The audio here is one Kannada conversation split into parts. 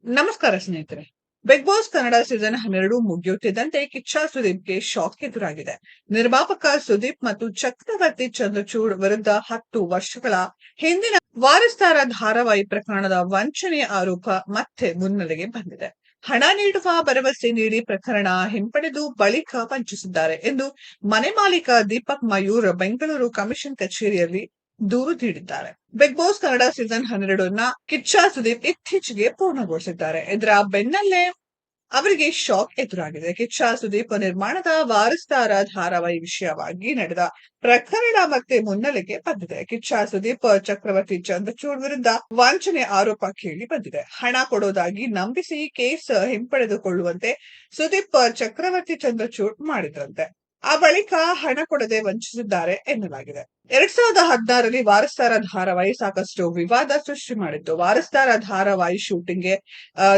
ನಮಸ್ಕಾರ ಸ್ನೇಹಿತರೆ. ಬಿಗ್ ಬಾಸ್ ಕನ್ನಡ ಸೀಸನ್ 12 ಮುಗಿಯುತ್ತಿದ್ದಂತೆ ಕಿಚ್ಚ ಸುದೀಪ್ಗೆ ಶಾಕ್ ಎದುರಾಗಿದೆ. ನಿರ್ಮಾಪಕ ಸುದೀಪ್ ಮತ್ತು ಚಕ್ರವರ್ತಿ ಚಂದ್ರಚೂಡ್ ವಿರುದ್ಧ 10 ವರ್ಷಗಳ ಹಿಂದಿನ ವಾರಸ್ದಾರ ಧಾರಾವಾಹಿ ಪ್ರಕರಣದ ವಂಚನೆ ಆರೋಪ ಮತ್ತೆ ಮುನ್ನೆಲೆಗೆ ಬಂದಿದೆ. ಹಣ ನೀಡುವ ಭರವಸೆ ನೀಡಿ ಪ್ರಕರಣ ಹಿಂಪಡೆದು ಬಳಿಕ ವಂಚಿಸಿದ್ದಾರೆ ಎಂದು ಮನೆ ಮಾಲೀಕ ದೀಪಕ್ ಮಯೂರ್ ಬೆಂಗಳೂರು ಕಮಿಷನ್ ಕಚೇರಿಯಲ್ಲಿ ದೂರು ನೀಡಿದ್ದಾರೆ. ಬಿಗ್ ಬಾಸ್ ಕನ್ನಡ ಸೀಸನ್ 12ನ ಕಿಚ್ಚ ಸುದೀಪ್ ಇತ್ತೀಚೆಗೆ ಪೂರ್ಣಗೊಳಿಸಿದ್ದಾರೆ. ಇದರ ಬೆನ್ನಲ್ಲೇ ಅವರಿಗೆ ಶಾಕ್ ಎದುರಾಗಿದೆ. ಕಿಚ್ಚ ಸುದೀಪ್ ನಿರ್ಮಾಣದ ವಾರಸ್ದಾರ ಧಾರಾವಾಹಿ ವಿಷಯವಾಗಿ ನಡೆದ ಪ್ರಕರಣ ಮತ್ತೆ ಮುನ್ನೆಲೆಗೆ ಬಂದಿದೆ. ಕಿಚ್ಚ ಸುದೀಪ್ ಚಕ್ರವರ್ತಿ ಚಂದ್ರಚೂಡ್ ವಿರುದ್ಧ ವಂಚನೆ ಆರೋಪ ಕೇಳಿ ಬಂದಿದೆ. ಹಣ ಕೊಡೋದಾಗಿ ನಂಬಿಸಿ ಕೇಸ್ ಹಿಂಪಡೆದುಕೊಳ್ಳುವಂತೆ ಸುದೀಪ್ ಚಕ್ರವರ್ತಿ ಚಂದ್ರಚೂಡ್ ಮಾಡಿದ್ರಂತೆ. ಆ ಬಳಿಕ ಹಣ ಕೊಡದೆ ವಂಚಿಸಿದ್ದಾರೆ ಎನ್ನಲಾಗಿದೆ. 2016ರಲ್ಲಿ ವಾರಸ್ದಾರ ಧಾರಾವಾಹಿ ಸಾಕಷ್ಟು ವಿವಾದ ಸೃಷ್ಟಿ ಮಾಡಿತ್ತು. ವಾರಸ್ದಾರ ಧಾರಾವಾಹಿ ಶೂಟಿಂಗ್ಗೆ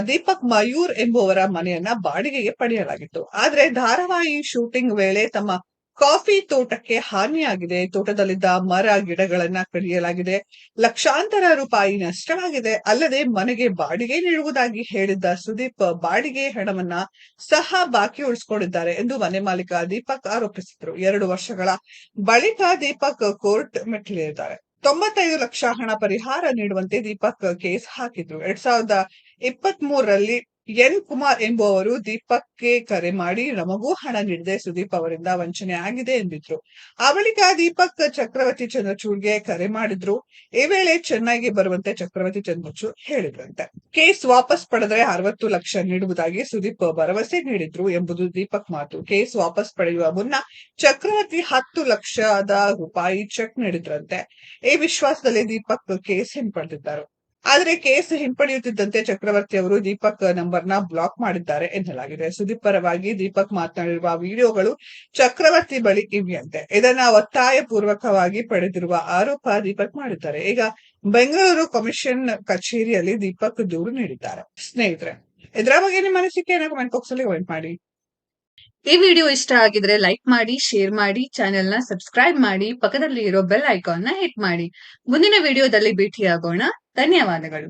ದೀಪಕ್ ಮಯೂರ್ ಎಂಬುವರ ಮನೆಯನ್ನ ಬಾಡಿಗೆಗೆ ಪಡೆಯಲಾಗಿತ್ತು. ಆದ್ರೆ ಧಾರಾವಾಹಿ ಶೂಟಿಂಗ್ ವೇಳೆ ತಮ್ಮ ಕಾಫಿ ತೋಟಕ್ಕೆ ಹಾನಿಯಾಗಿದೆ, ತೋಟದಲ್ಲಿದ್ದ ಮರ ಗಿಡಗಳನ್ನ ಕಡಿಯಲಾಗಿದೆ, ಲಕ್ಷಾಂತರ ರೂಪಾಯಿ ನಷ್ಟವಾಗಿದೆ. ಅಲ್ಲದೆ ಮನೆಗೆ ಬಾಡಿಗೆ ನೀಡುವುದಾಗಿ ಹೇಳಿದ್ದ ಸುದೀಪ್ ಬಾಡಿಗೆ ಹಣವನ್ನ ಸಹ ಬಾಕಿ ಉಳಿಸಿಕೊಂಡಿದ್ದಾರೆ ಎಂದು ಮನೆ ಮಾಲೀಕ ದೀಪಕ್ ಆರೋಪಿಸಿದ್ರು. 2 ವರ್ಷಗಳ ಬಳಿಕ ದೀಪಕ್ ಕೋರ್ಟ್ ಮೆಟ್ಟಿಲೇರಿದ್ದಾರೆ. 95 ಲಕ್ಷ ಹಣ ಪರಿಹಾರ ನೀಡುವಂತೆ ದೀಪಕ್ ಕೇಸ್ ಹಾಕಿದ್ರು. 2023ರಲ್ಲಿ ಎನ್ ಕುಮಾರ್ ಎಂಬುವವರು ದೀಪಕ್ಗೆ ಕರೆ ಮಾಡಿ ನಮಗೂ ಹಣ ನೀಡಿದೆ, ಸುದೀಪ್ ಅವರಿಂದ ವಂಚನೆ ಆಗಿದೆ ಎಂದಿದ್ರು. ಆ ಬಳಿಕ ದೀಪಕ್ ಚಕ್ರವರ್ತಿ ಚಂದ್ರಚೂಡ್ಗೆ ಕರೆ ಮಾಡಿದ್ರು. ಈ ವೇಳೆ ಚೆನ್ನೈಗೆ ಬರುವಂತೆ ಚಕ್ರವರ್ತಿ ಚಂದ್ರಚೂಡ್ ಹೇಳಿದ್ರಂತೆ. ಕೇಸ್ ವಾಪಸ್ ಪಡೆದರೆ 60 ಲಕ್ಷ ನೀಡುವುದಾಗಿ ಸುದೀಪ್ ಭರವಸೆ ನೀಡಿದ್ರು ಎಂಬುದು ದೀಪಕ್ ಮಾತು. ಕೇಸ್ ವಾಪಸ್ ಪಡೆಯುವ ಮುನ್ನ ಚಕ್ರವರ್ತಿ 10 ಲಕ್ಷದ ರೂಪಾಯಿ ಚೆಕ್ ನೀಡಿದ್ರಂತೆ. ಈ ವಿಶ್ವಾಸದಲ್ಲಿ ದೀಪಕ್ ಕೇಸ್ ಹಿಂಪಡೆದಿದ್ದರು. ಆದರೆ ಕೇಸ್ ಹಿಂಪಡೆಯುತ್ತಿದ್ದಂತೆ ಚಕ್ರವರ್ತಿ ಅವರು ದೀಪಕ್ ನಂಬರ್ನ ಬ್ಲಾಕ್ ಮಾಡಿದ್ದಾರೆ ಎನ್ನಲಾಗಿದೆ. ಸುದೀಪ್ ಪರವಾಗಿ ದೀಪಕ್ ಮಾತನಾಡಿರುವ ವಿಡಿಯೋಗಳು ಚಕ್ರವರ್ತಿ ಬಳಿ ಇವೆಯಂತೆ. ಇದನ್ನ ಒತ್ತಾಯ ಪೂರ್ವಕವಾಗಿ ಪಡೆದಿರುವ ಆರೋಪ ದೀಪಕ್ ಮಾಡಿದ್ದಾರೆ. ಈಗ ಬೆಂಗಳೂರು ಕಮಿಷನ್ ಕಚೇರಿಯಲ್ಲಿ ದೀಪಕ್ ದೂರು ನೀಡಿದ್ದಾರೆ. ಸ್ನೇಹಿತರೆ, ಇದರ ಬಗ್ಗೆ ನಿಮ್ಮ ಅನಿಸಿಕೆಯನ್ನು ಕಮೆಂಟ್ ಬಾಕ್ಸ್ ಅಲ್ಲಿ ಕಮೆಂಟ್ ಮಾಡಿ. ಈ ವಿಡಿಯೋ ಇಷ್ಟ ಆಗಿದ್ರೆ ಲೈಕ್ ಮಾಡಿ, ಶೇರ್ ಮಾಡಿ, ಚಾನೆಲ್ ನ ಸಬ್ಸ್ಕ್ರೈಬ್ ಮಾಡಿ, ಪಕ್ಕದಲ್ಲಿ ಇರೋ ಬೆಲ್ ಐಕಾನ್ ನ ಹಿಟ್ ಮಾಡಿ. ಮುಂದಿನ ವಿಡಿಯೋದಲ್ಲಿ ಭೇಟಿಯಾಗೋಣ. ಧನ್ಯವಾದಗಳು.